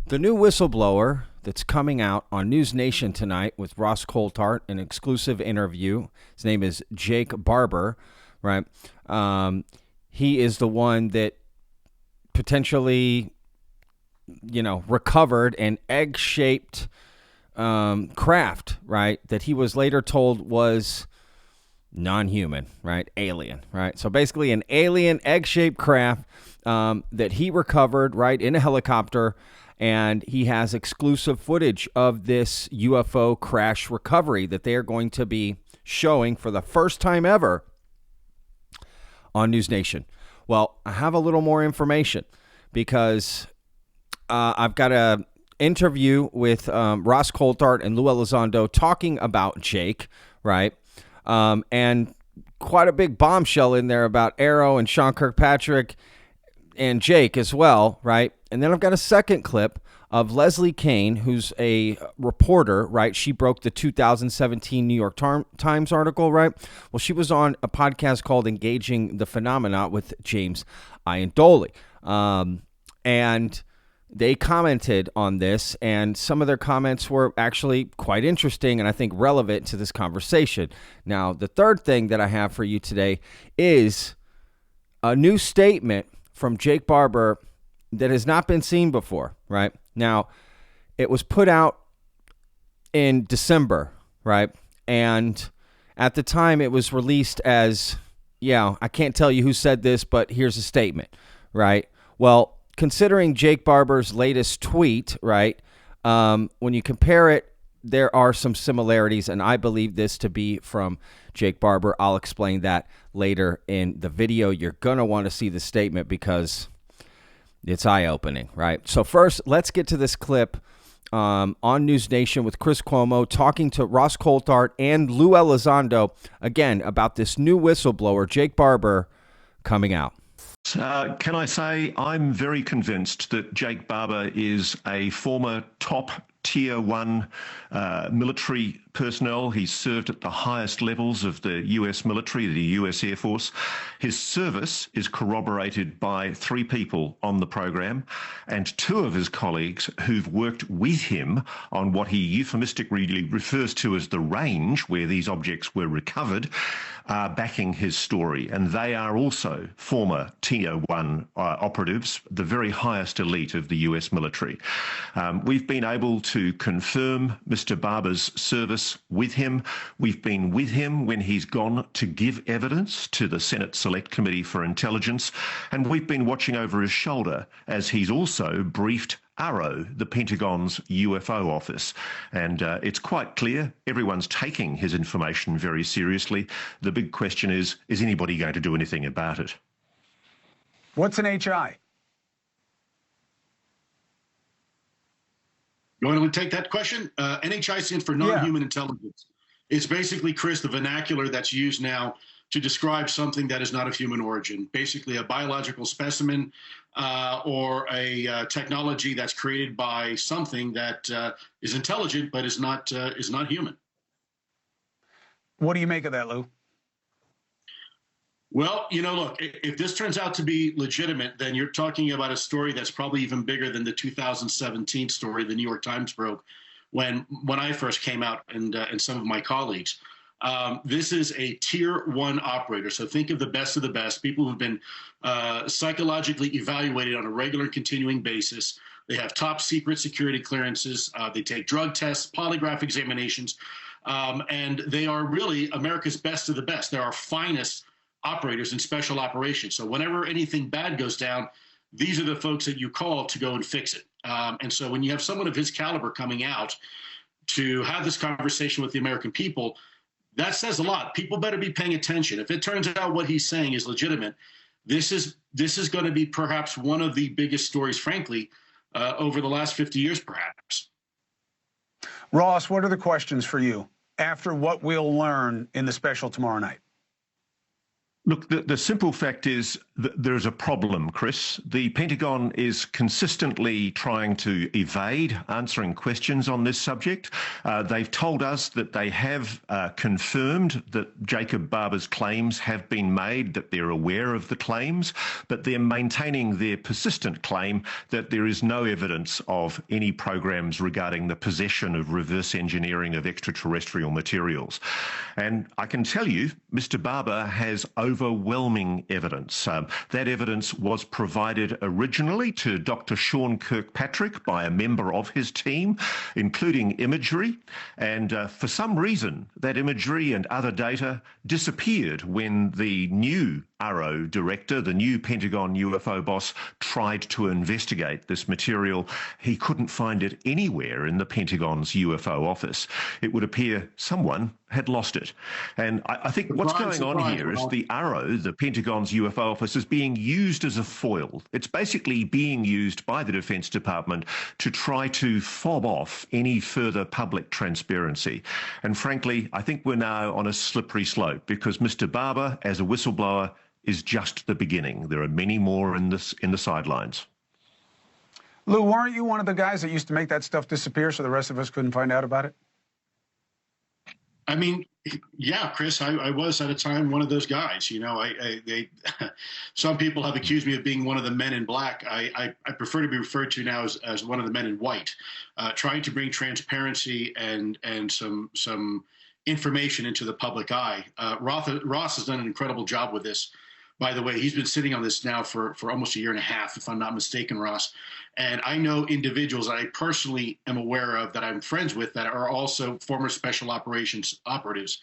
The new whistleblower that's coming out on News Nation tonight with Ross Coulthart, an exclusive interview. His name is Jake Barber, right? He is the one that potentially, recovered an egg-shaped craft, right? That he was later told was non-human, right? Alien, right? So basically an alien egg-shaped craft that he recovered, right, in a helicopter. And he has exclusive footage of this UFO crash recovery that they are going to be showing for the first time ever on News Nation. Well, I have a little more information because I've got an interview with Ross Coulthart and Lou Elizondo talking about Jake, right? And quite a big bombshell in there about Arrow and Sean Kirkpatrick and Jake as well, right? And then I've got a second clip of Leslie Kane, who's a reporter, right? She broke the 2017 New York Times article, right? Well, she was on a podcast called Engaging the Phenomena with James Iandoli. And they commented on this, and some of their comments were actually quite interesting and I think relevant to this conversation. Now, the third thing that I have for you today is a new statement from Jake Barber that has not been seen before, right? Now, it was put out in December, right? And at the time it was released as, I can't tell you who said this, but here's a statement, right? Well, considering Jake Barber's latest tweet, right, when you compare it, there are some similarities, and I believe this to be from Jake Barber. I'll explain that later in the video. You're going to want to see the statement because it's eye-opening, right? So first, let's get to this clip on News Nation with Chris Cuomo talking to Ross Coulthart and Lou Elizondo, again, about this new whistleblower, Jake Barber, coming out. Can I say I'm very convinced that Jake Barber is a former top Tier 1 military personnel. He's served at the highest levels of the US military, the US Air Force. His service is corroborated by 3 people on the program and 2 of his colleagues who've worked with him on what he euphemistically refers to as the range where these objects were recovered, backing his story. And they are also former Tier 1 operatives, the very highest elite of the US military. We've been able to confirm Mr. Barber's service with him. We've been with him when he's gone to give evidence to the Senate Select Committee for Intelligence, and we've been watching over his shoulder as he's also briefed Arrow, the Pentagon's UFO office. And it's quite clear everyone's taking his information very seriously. The big question is anybody going to do anything about it? What's an HI? You want to take that question? NHI stands for non-human intelligence. It's basically, Chris, the vernacular that's used now to describe something that is not of human origin, basically a biological specimen or a technology that's created by something that is intelligent but is not human. What do you make of that, Lou? Well, look, if this turns out to be legitimate, then you're talking about a story that's probably even bigger than the 2017 story the New York Times broke when I first came out and some of my colleagues. This is a Tier 1 operator. So think of the best of the best, people who've been psychologically evaluated on a regular and continuing basis. They have top secret security clearances. They take drug tests, polygraph examinations, and they are really America's best of the best. They're our finest operators in special operations. So whenever anything bad goes down, these are the folks that you call to go and fix it. And so when you have someone of his caliber coming out to have this conversation with the American people, that says a lot. People better be paying attention. If it turns out what he's saying is legitimate, this is going to be perhaps one of the biggest stories, frankly, over the last 50 years, perhaps. Ross, what are the questions for you after what we'll learn in the special tomorrow night? Look, the simple fact is There's a problem, Chris. The Pentagon is consistently trying to evade answering questions on this subject. They've told us that they have confirmed that Jacob Barber's claims have been made, that they're aware of the claims, but they're maintaining their persistent claim that there is no evidence of any programs regarding the possession of reverse engineering of extraterrestrial materials. And I can tell you, Mr. Barber has overwhelming evidence. That evidence was provided originally to Dr. Sean Kirkpatrick by a member of his team, including imagery. And for some reason, that imagery and other data disappeared when the new ARRO director, the new Pentagon UFO boss, tried to investigate this material. He couldn't find it anywhere in the Pentagon's UFO office. It would appear someone had lost it. And I think what's going on here is the ARRO, the Pentagon's UFO office, is being used as a foil. It's basically being used by the Defense Department to try to fob off any further public transparency. And frankly, I think we're now on a slippery slope because Mr. Barber, as a whistleblower, is just the beginning. There are many more in the sidelines. Lou, weren't you one of the guys that used to make that stuff disappear so the rest of us couldn't find out about it? I mean, yeah, Chris, I was at a time one of those guys. You know, some people have accused me of being one of the men in black. I prefer to be referred to now as one of the men in white, trying to bring transparency and some information into the public eye. Ross has done an incredible job with this. By the way, he's been sitting on this now for almost a year and a half, if I'm not mistaken, Ross. And I know individuals that I personally am aware of that I'm friends with that are also former special operations operatives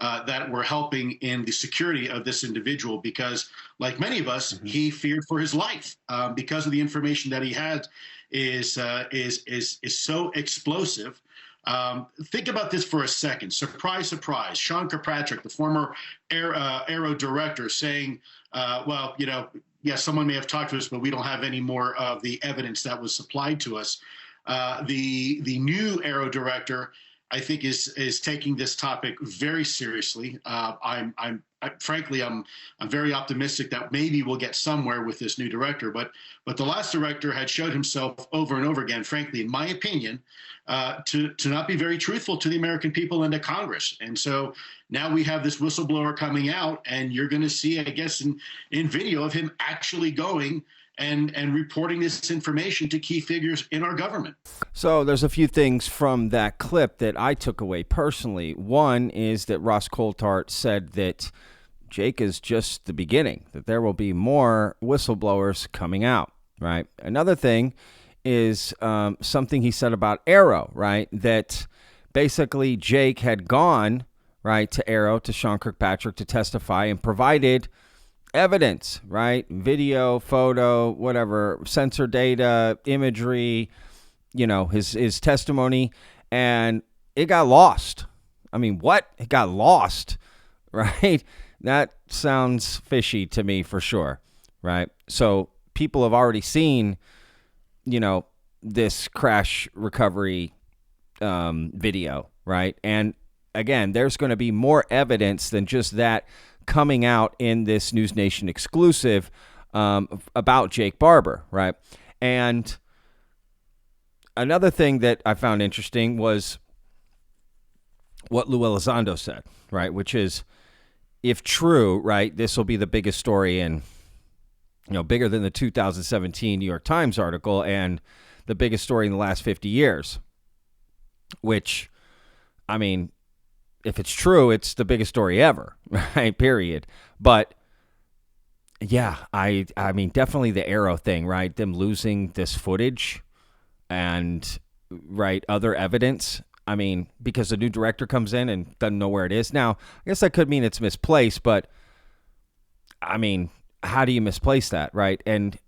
that were helping in the security of this individual because, like many of us, he feared for his life because of the information that he had is so explosive. Think about this for a second. Surprise, surprise. Sean Kirkpatrick, the former ARRO director, saying, well, you know, yes, someone may have talked to us, but we don't have any more of the evidence that was supplied to us. The new ARRO director, I think, is taking this topic very seriously. Frankly, I'm very optimistic that maybe we'll get somewhere with this new director. But the last director had showed himself over and over again, frankly, in my opinion, to not be very truthful to the American people and to Congress. And so now we have this whistleblower coming out, and you're going to see, I guess, in video of him actually going and reporting this information to key figures in our government. So there's a few things from that clip that I took away personally. One is that Ross Coulthart said that Jake is just the beginning, that there will be more whistleblowers coming out, right? Another thing is something he said about ARRO, right? That basically Jake had gone, right, to ARRO, to Sean Kirkpatrick to testify and provided evidence, right? Video, photo, whatever, sensor data, imagery, you know, his testimony, and it got lost. I mean, what? It got lost, right? That sounds fishy to me for sure, right? So people have already seen, you know, this crash recovery video, right? And again, there's going to be more evidence than just that coming out in this News Nation exclusive about Jake Barber, right? And another thing that I found interesting was what Lou Elizondo said, right? Which is, if true, right, this will be the biggest story in, you know, bigger than the 2017 New York Times article and the biggest story in the last 50 years, which, I mean, if it's true, it's the biggest story ever, right? Period. But yeah, I mean, definitely the ARRO thing, right? Them losing this footage and, right, other evidence. I mean, because a new director comes in and doesn't know where it is. Now, I guess that could mean it's misplaced, but I mean, how do you misplace that, right? And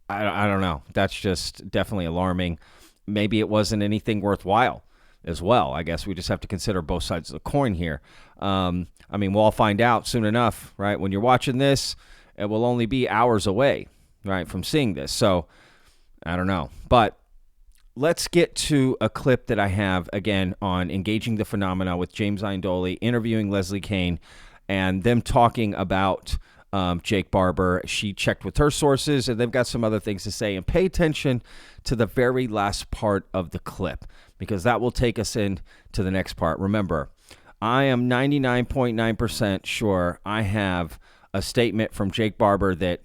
I don't know. That's just definitely alarming. Maybe it wasn't anything worthwhile as well. I guess we just have to consider both sides of the coin here. I mean, we'll all find out soon enough, right? When you're watching this, it will only be hours away, right, from seeing this. So I don't know. But let's get to a clip that I have, again, on Engaging the Phenomena with James Iandoli, interviewing Leslie Kean, and them talking about Jake Barber. She checked with her sources, and they've got some other things to say. And pay attention to the very last part of the clip, because that will take us into the next part. Remember, I am 99.9% sure I have a statement from Jake Barber that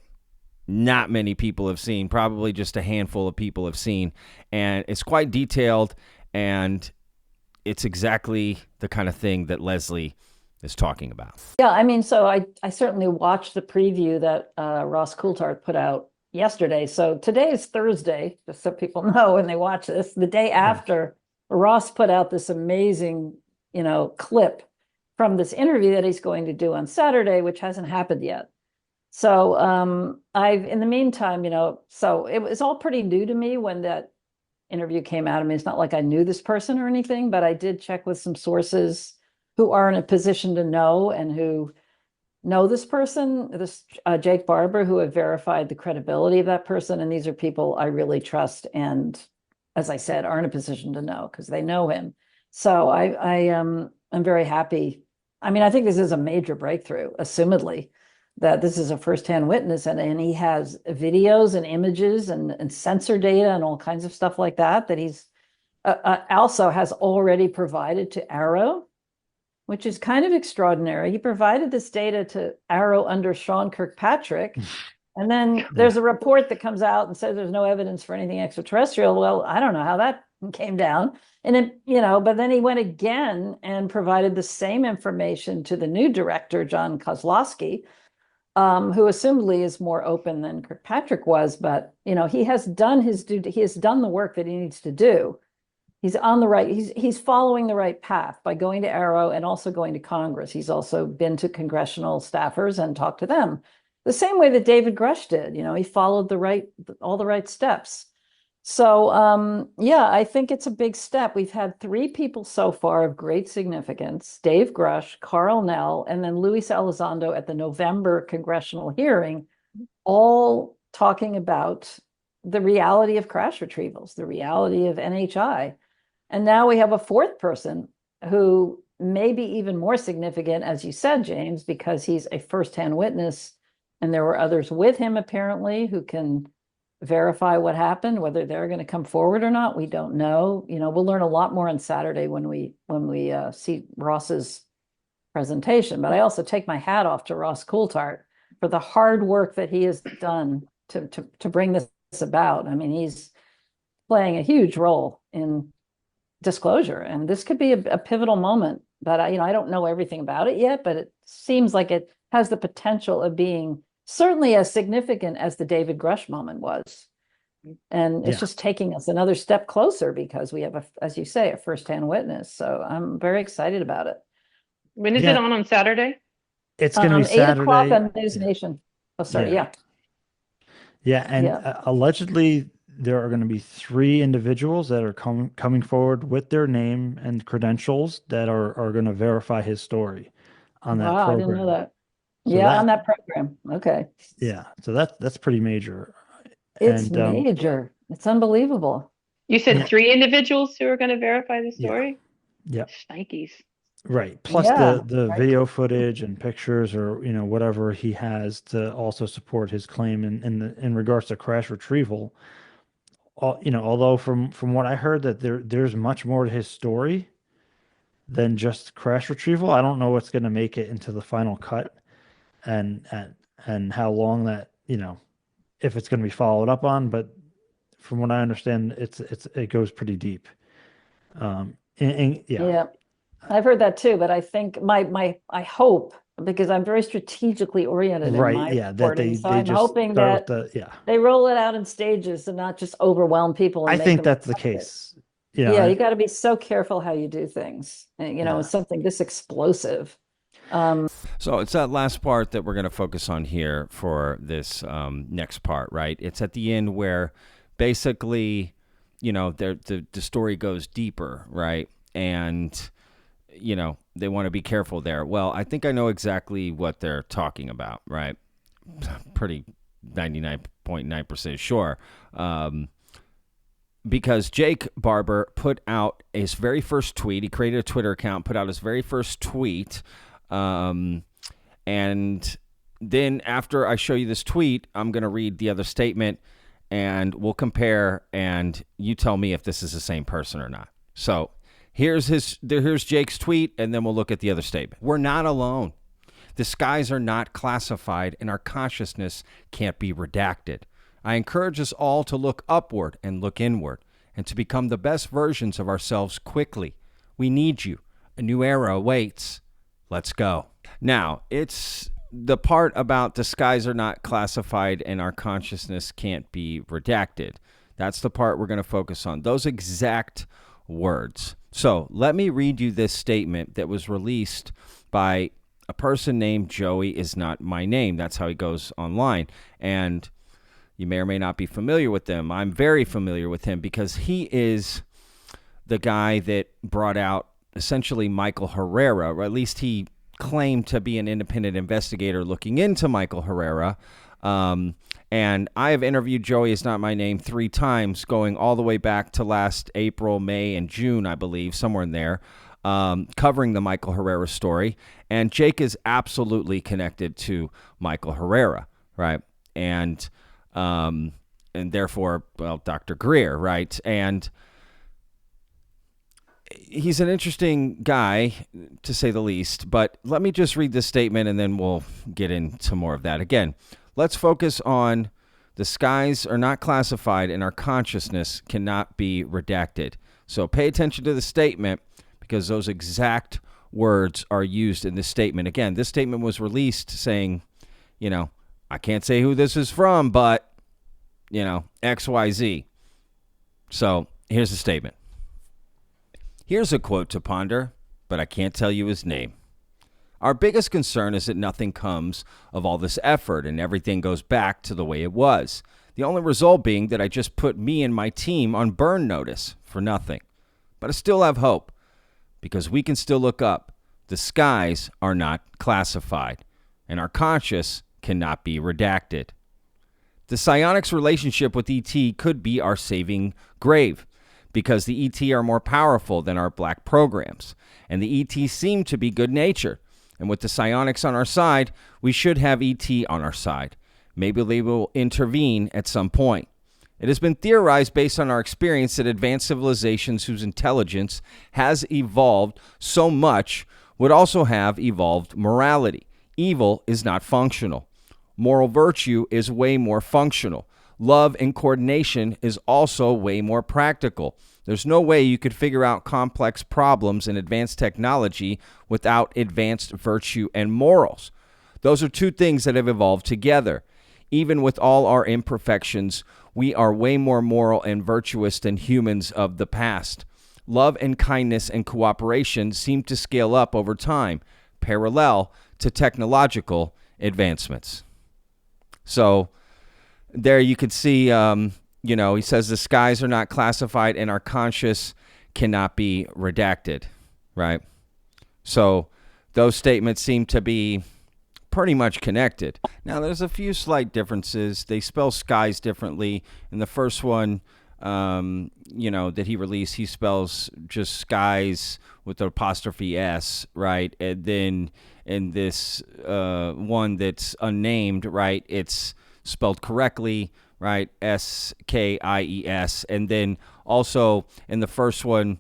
not many people have seen, probably just a handful of people have seen. And it's quite detailed, and it's exactly the kind of thing that Leslie is talking about. Yeah, I mean, so I certainly watched the preview that Ross Coulthard put out yesterday. So today is Thursday, just so people know when they watch this. The day after, Ross put out this amazing, clip from this interview that he's going to do on Saturday, which hasn't happened yet. So in the meantime, so it was all pretty new to me when that interview came out. I mean, it's not like I knew this person or anything, but I did check with some sources who are in a position to know and who know this person, this Jake Barber, who have verified the credibility of that person. And these are people I really trust and, as I said, are in a position to know because they know him. So I'm very happy. I mean, I think this is a major breakthrough, assumedly, that this is a firsthand witness, and he has videos and images and sensor data and all kinds of stuff like that he's also has already provided to Arrow, which is kind of extraordinary. He provided this data to Arrow under Sean Kirkpatrick, and then there's a report that comes out and says there's no evidence for anything extraterrestrial. Well, I don't know how that came down. And then, but then he went again and provided the same information to the new director, John Kozlowski, who assumedly is more open than Kirkpatrick was, but he has done his duty. He has done the work that he needs to do. He's on the right. He's following the right path by going to Arrow and also going to Congress. He's also been to congressional staffers and talked to them the same way that David Grush did. He followed all the right steps. So I think it's a big step. We've had 3 people so far of great significance: Dave Grush, Carl Nell, and then Luis Elizondo at the November congressional hearing, all talking about the reality of crash retrievals, the reality of NHI. And now we have a 4th person who may be even more significant, as you said, James, because he's a firsthand witness, and there were others with him apparently who can verify what happened. Whether they're going to come forward or not, we don't know. We'll learn a lot more on Saturday when we see Ross's presentation. But I also take my hat off to Ross Coulthard for the hard work that he has done to bring this about. I mean, he's playing a huge role in disclosure, and this could be a pivotal moment. But I don't know everything about it yet, but it seems like it has the potential of being certainly as significant as the David Grush moment was. And it's just taking us another step closer because we have, as you say, a firsthand witness. So I'm very excited about it. When is it on Saturday? It's going to be Saturday. 8 o'clock on News Nation. Oh, sorry. Yeah. And allegedly there are going to be 3 individuals that are coming forward with their name and credentials that are going to verify his story on that program. I didn't know that. So on that program. Okay. Yeah. So that's pretty major. It's major. It's unbelievable. You said 3 individuals who are going to verify the story? Yeah. Shnikes. Right. Plus the video footage and pictures or, whatever he has to also support his claim in regards to crash retrieval. Although from what I heard that there's much more to his story than just crash retrieval. I don't know what's going to make it into the final cut and how long that, if it's going to be followed up on, but from what I understand, it goes pretty deep. I've heard that too, but I think I hope, because I'm very strategically oriented in my reporting, so I'm hoping that they roll it out in stages and not just overwhelm people. I think that's the case. You got to be so careful how you do things. It's something this explosive. So it's that last part that we're going to focus on here for this next part, right? It's at the end where basically, the story goes deeper, right? And, they want to be careful there. Well, I think I know exactly what they're talking about, right? Pretty 99.9% sure. Because Jake Barber put out his very first tweet. He created a Twitter account, put out his very first tweet, and then after I show you this tweet, I'm going to read the other statement and we'll compare and you tell me if this is the same person or not. So here's Jake's tweet and then we'll look at the other statement. We're not alone. The skies are not classified and our consciousness can't be redacted. I encourage us all to look upward and look inward and to become the best versions of ourselves quickly. We need you. A new era awaits. Let's go. Now, it's the part about the skies are not classified and our consciousness can't be redacted. That's the part we're going to focus on. Those exact words. So let me read you this statement that was released by a person named Joey is not my name. That's how he goes online. And you may or may not be familiar with him. I'm very familiar with him because he is the guy that brought out essentially Michael Herrera, or at least he claimed to be an independent investigator looking into Michael Herrera. And I have interviewed Joey is not my name 3 times, going all the way back to last April, May, and June, I believe, somewhere in there, covering the Michael Herrera story. And Jake is absolutely connected to Michael Herrera, right? And therefore, well, Dr. Greer, right? And he's an interesting guy, to say the least, but let me just read this statement and then we'll get into more of that. Again, let's focus on the skies are not classified and our consciousness cannot be redacted. So pay attention to the statement because those exact words are used in this statement. Again, this statement was released saying, you know, I can't say who this is from, but, you know, XYZ. So here's the statement. Here's a quote to ponder, but I can't tell you his name. Our biggest concern is that nothing comes of all this effort and everything goes back to the way it was. The only result being that I just put me and my team on burn notice for nothing. But I still have hope because we can still look up. The skies are not classified and our conscious cannot be redacted. The Psionics relationship with ET could be our saving grave, because the ET are more powerful than our black programs, and the ET seem to be good-natured. And with the Psionics on our side, we should have ET on our side. Maybe they will intervene at some point. It has been theorized based on our experience that advanced civilizations whose intelligence has evolved so much would also have evolved morality. Evil is not functional. Moral virtue is way more functional. Love and coordination is also way more practical. There's no way you could figure out complex problems in advanced technology without advanced virtue and morals. Those are 2 things that have evolved together. Even with all our imperfections, we are way more moral and virtuous than humans of the past. Love and kindness and cooperation seem to scale up over time, parallel to technological advancements. So there you could see, you know, he says the skies are not classified and our conscious cannot be redacted, right? So those statements seem to be pretty much connected. Now, there's a few slight differences. They spell skies differently. In the first one, you know, that he released, he spells just skies with the apostrophe S, right? And then in this one that's unnamed, right, it's spelled correctly, right? S-K-I-E-S. And then also in the first one,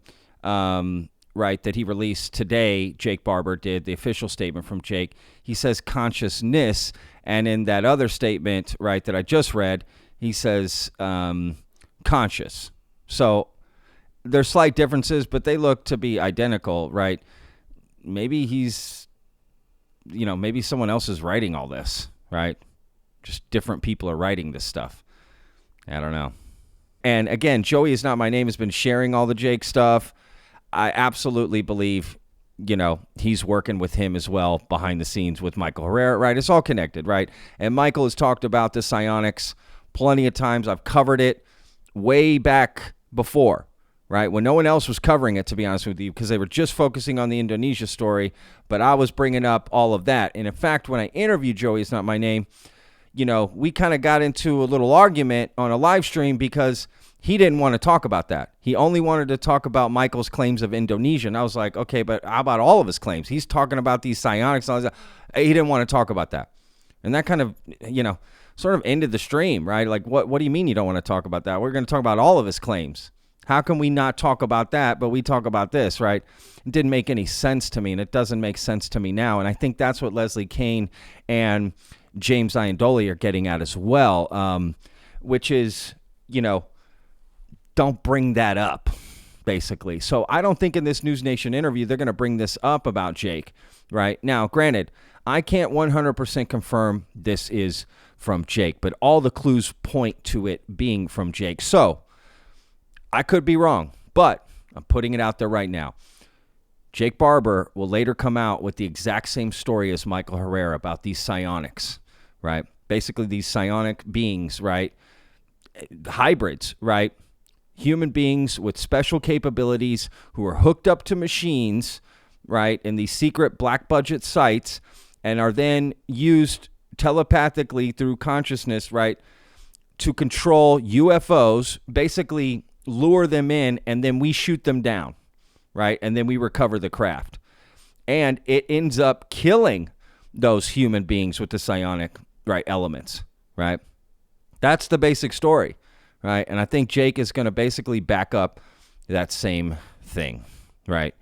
right, that he released today, Jake Barber did, the official statement from Jake, he says consciousness. And in that other statement, right, that I just read, he says conscious. So there's slight differences, but they look to be identical, right? Maybe he's, you know, maybe someone else is writing all this, right? Just different people are writing this stuff. I don't know. And again, Joey is not my name has been sharing all the Jake stuff. I absolutely believe, you know, he's working with him as well behind the scenes with Michael Herrera, right? It's all connected, right? And Michael has talked about the Psionics plenty of times. I've covered it way back before, right? When no one else was covering it, to be honest with you, because they were just focusing on the Indonesia story, but I was bringing up all of that. And in fact, when I interviewed Joey, it's not my name, you know, we kind of got into a little argument on a live stream because he didn't want to talk about that. He only wanted to talk about Michael's claims of Indonesia. And I was like, okay, but how about all of his claims? He's talking about these psionics and all that. He didn't want to talk about that. And that kind of, sort of ended the stream, right? Like, what do you mean you don't want to talk about that? We're going to talk about all of his claims. How can we not talk about that, but we talk about this, right? It didn't make any sense to me, and it doesn't make sense to me now. And I think that's what Leslie Kean and James Iandoli are getting at as well, which is, don't bring that up, basically. So I don't think in this News Nation interview they're going to bring this up about Jake, right? Now, granted, I can't 100% confirm this is from Jake, but all the clues point to it being from Jake. So I could be wrong, but I'm putting it out there right now. Jake Barber will later come out with the exact same story as Michael Herrera about these psionics, right? Basically, these psionic beings, right? Hybrids, right? Human beings with special capabilities who are hooked up to machines, right? In these secret black budget sites, and are then used telepathically through consciousness, right? To control UFOs, basically lure them in, and then we shoot them down, right? And then we recover the craft. And it ends up killing those human beings with the psionic, right, elements, right? That's the basic story, right? And I think Jake is going to basically back up that same thing, right?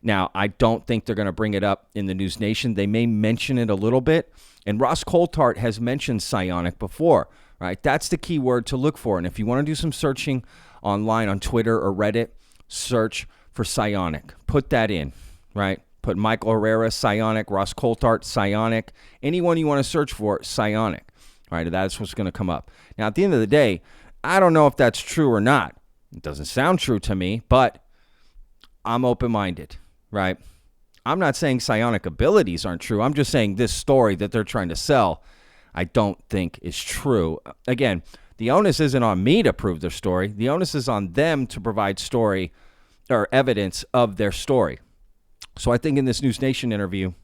Now, I don't think they're going to bring it up in the News Nation. They may mention it a little bit. And Ross Coulthart has mentioned psionic before, right? That's the key word to look for. And if you want to do some searching online on Twitter or Reddit, search for psionic. Put that in, right? Put Michael Herrera, psionic, Ross Coulthart, psionic. Anyone you want to search for, psionic, right? That's what's going to come up. Now, at the end of the day, I don't know if that's true or not. It doesn't sound true to me, but I'm open-minded, right? I'm not saying psionic abilities aren't true. I'm just saying this story that they're trying to sell, I don't think is true. Again, the onus isn't on me to prove their story. The onus is on them to provide story or evidence of their story. So I think in this News Nation interview,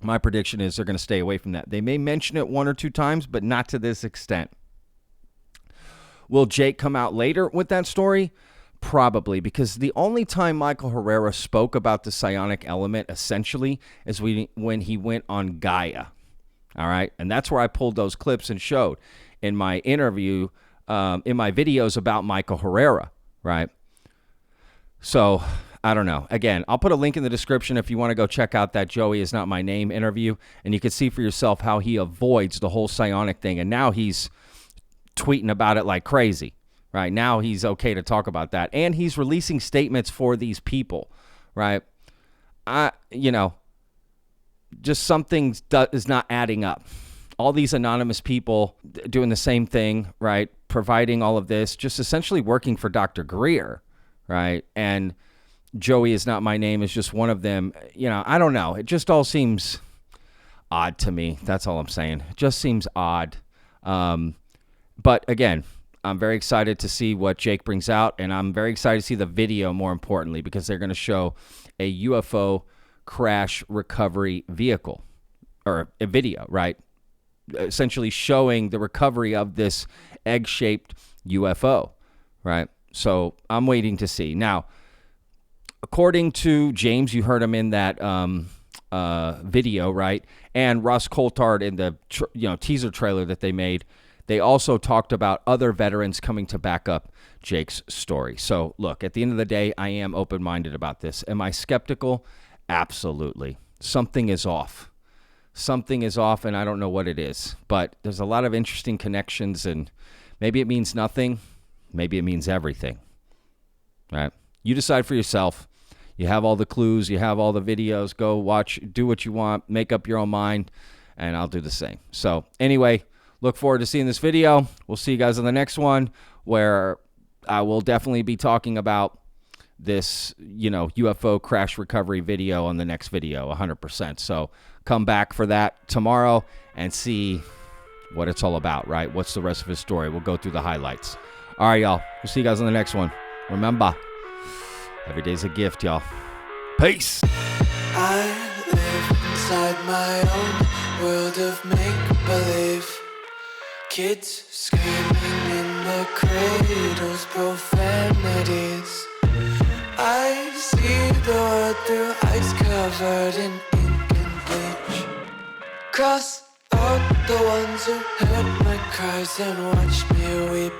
my prediction is they're going to stay away from that. They may mention it one or two times, but not to this extent. Will Jake come out later with that story? Probably, because the only time Michael Herrera spoke about the psionic element essentially is when he went on Gaia. All right. And that's where I pulled those clips and showed in my interview, in my videos about Michael Herrera. Right. So I don't know. Again, I'll put a link in the description if you want to go check out that Joey Is Not My Name interview, and you can see for yourself how he avoids the whole psionic thing. And now he's tweeting about it like crazy. Right now, he's okay to talk about that, and he's releasing statements for these people. Right, just something is not adding up. All these anonymous people doing the same thing, right? Providing all of this, just essentially working for Dr. Greer, right? And Joey Is Not My Name is just one of them. I don't know. It just all seems odd to me. That's all I'm saying. It just seems odd. But again, I'm very excited to see what Jake brings out, and I'm very excited to see the video, more importantly, because they're going to show a UFO crash recovery vehicle, or a video, right? Essentially showing the recovery of this egg-shaped UFO, right? So I'm waiting to see. Now, according to James, you heard him in that video, right? And Ross Coulthart in the teaser trailer that they made. They also talked about other veterans coming to back up Jake's story. So, look, at the end of the day, I am open-minded about this. Am I skeptical? Absolutely. Something is off. Something is off, and I don't know what it is. But there's a lot of interesting connections, and maybe it means nothing. Maybe it means everything. All right? You decide for yourself. You have all the clues. You have all the videos. Go watch. Do what you want. Make up your own mind, and I'll do the same. So, anyway, look forward to seeing this video. We'll see you guys on the next one, where I will definitely be talking about this, UFO crash recovery video on the next video, 100%. So come back for that tomorrow and see what it's all about, right? What's the rest of his story? We'll go through the highlights. All right, y'all. We'll see you guys on the next one. Remember, every day's a gift, y'all. Peace. I live inside my own world of make-believe. Kids screaming in the cradles, profanities. I see the world through ice covered in ink and bleach. Cross out The ones who heard my cries and watched me weep.